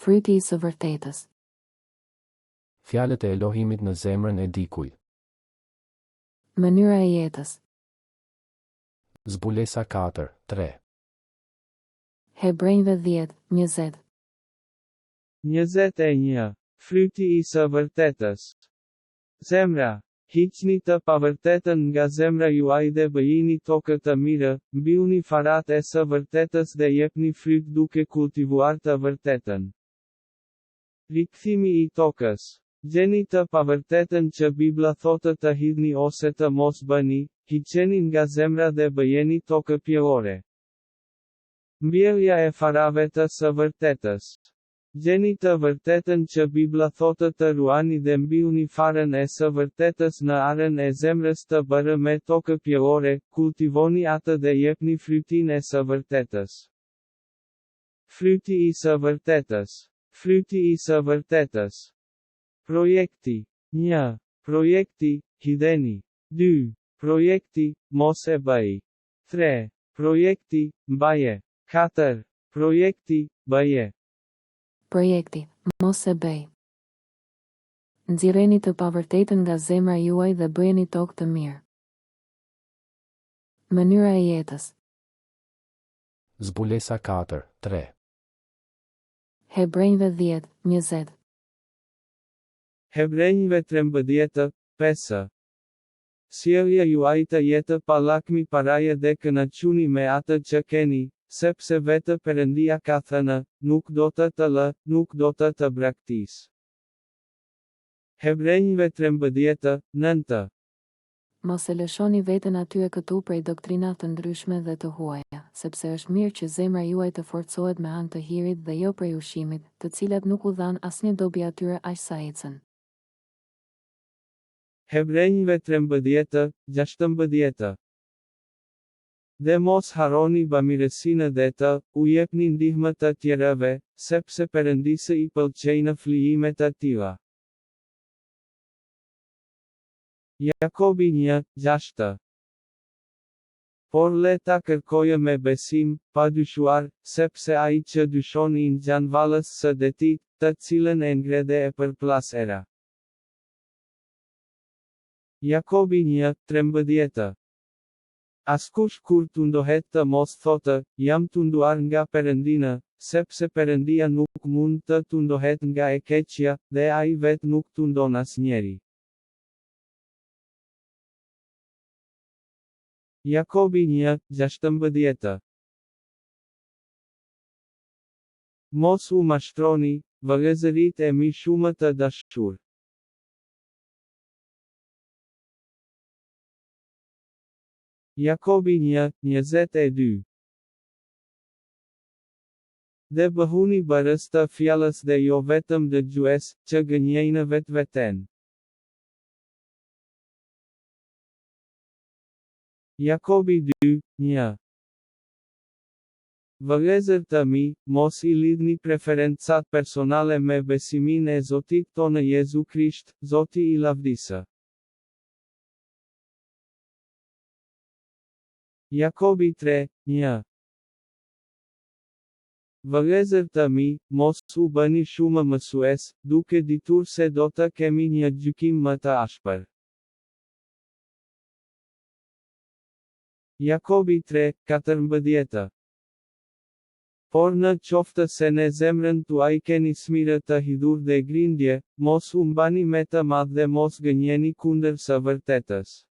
Fryti i së vërtetës. Fjalët e Elohimit në zemrën e dikujt. Mënyra e jetës. Zbulesa 4:3. Hebrejve 10:20. 21. Fryti i së vërtetës. Zemra. Hiqni të pavërtetën nga zemra juaj dhe bëjini tokë të mirë, mbyllni farat e së vërtetës dhe jepni fryt duke kultivuar të vërtetën. Rikthimi i tokës. Gjeni të pavërtetën që Bibla thotë të hidhni ose të mos bëni, hiqeni nga zemra dhe bëjeni tokë pjellore. Mbjellja e farave të së vërtetës. Gjeni të vërtetën që Bibla thotë të ruani dhe mbyllni farën e së vërtetës në arën e zemrës të bërë me tokë pjellore, kultivoni atë dhe jepni frytin e së vërtetës. Fryti i së vërtetës. Fryti i së vërtetës. Projekti. 1. Projekti, hidheni. 2. Projekti, mos e bëj. 3. Projekti, mbaje. 4. Projekti, bëje. Projekti, mos e bëj. Nxirreni të pavërtetën nga zemra juaj dhe bëjeni tokë të mirë. Mënyra e jetës. Zbulesa 4:3. Hebrejve 10:20. Hebrejve 13:5. Sjellja juaj të jetë pa lakmi paraje dhe kënaquni me atë që keni, sepse vetë Perëndia ka thënë, nuk do të lë, nuk do të braktis. Hebrejve 13:9. Mos e lëshoni veten atyre këtu prej doktrinave të ndryshme dhe të huaja, sepse është mirë që zemra juaj të forcohet me anë të hirit dhe jo prej ushqimit, të cilat nuk u dhan asnjë dobi atyre aq sa ecën. Hebrejve 13:16. Dhe mos harroni bamirësinë dhe të u jepni ndihmë të tjerëve, sepse Perëndisë i pëlqejnë flijimet e tilla. Jakobi 1:6. Por le ta kërkojë me besim, pa dyshuar, sepse ai që dyshon i ngjan vallës së detit, të cilën e ngre dhe e përplas era. Jakobi 1:13. Askush kur tundohet të mos thotë, jam tunduar nga Perëndia, sepse Perëndia nuk mund të tundohet nga e keqja, dhe ai vet nuk tundon asnjëri. Jakobi 1:16. Mos u mashtroni, vëllezërit e mi shumë të dashur. Jakobi 1:22. Dhe bëhuni barës të fjalës dhe jo vetëm dëgjues, që gënjejnë vetveten. Jakobi 2:1. Vëllezër të mi, mos i lidhni preferencat personale me besimin e Zotit tonë Jezu Krisht, Zoti i lavdisë. Jakobi 3:1. Vëllezër të mi, mos u bëni shumë mësues, duke ditur se do të kemi një gjykim më të ashpër. Jakobi 3:14. Por në qoftë se në zemrën tuaj keni smirë të hidhur dhe grindje, mos u mbani me të madh dhe mos gënjeni kundër së vërtetës.